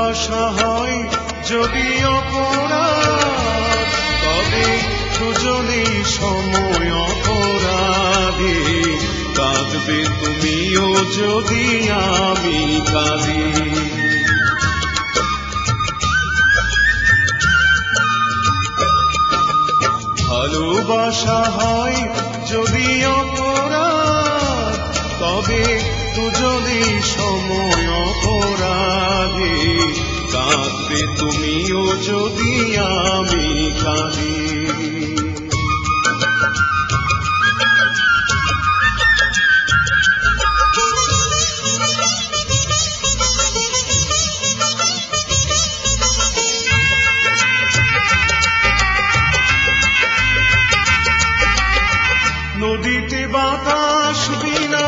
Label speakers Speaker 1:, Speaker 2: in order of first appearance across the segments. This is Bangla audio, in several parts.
Speaker 1: ভালোবাসা হয় যদি অপরাধ, তবে দুজনেই সময় অপরাধী। কাঁদবে তুমিও যদি আমি কাঁদি। ভালোবাসা হয় যদি অপরাধ, তবে দুজনেই সময় অপরাধী। কাঁদবে তুমিও যদি আমি কাঁদি। নদীতে বাতাস বিনা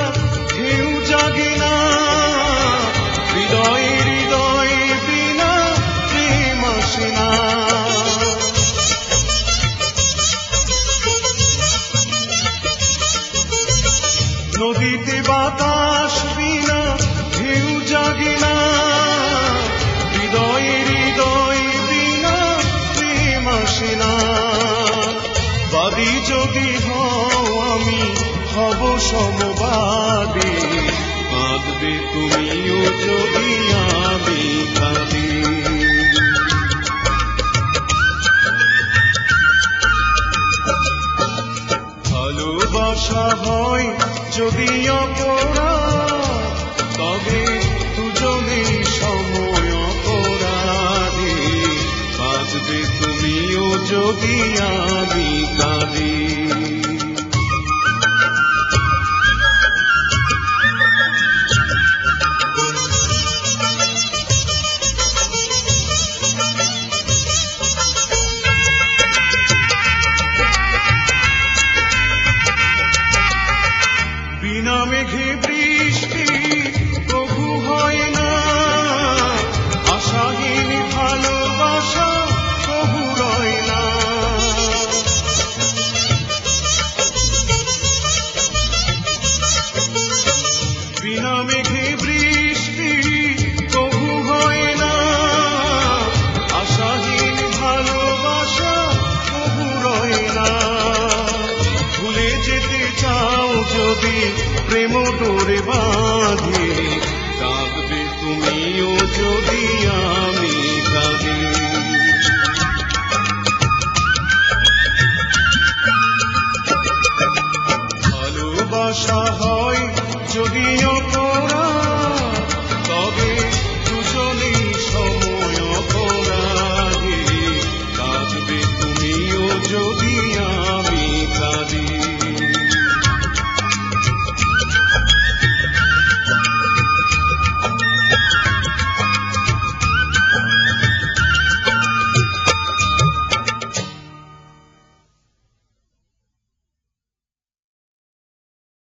Speaker 1: ঢেউ জাগে না, হৃদয় হৃদয় বিনা প্রেম আসে না। নদীতে বাতাস বিনা ঢেউ জাগে না, হৃদয় হৃদয় বিনা প্রেম আসে না। বাদী যদি হও আমি হব সমবাদী, কাঁদবে তুমিও যদি আমি কাঁদি। ভালোবাসা হয় যদি অপরাধ, তবে দুজনেই সময় অপরাধী। কাঁদবে তুমিও যদি আমি কাঁদি। বিনা মেঘে বৃষ্টি প্রভু হয় না, আশাহীন ভালোবাসা প্রভু রয় না। বিনা মেঘে বৃষ্টি প্রভু হয় না, আশাহীন ভালোবাসা প্রভু রয় না। ভুলে যেতে চাও যদি প্রেম ডোরে বাঁধে, কাঁদবে তুমিও যদি আমি কাঁদি। ভালোবাসা হয় যদি অপরাধ,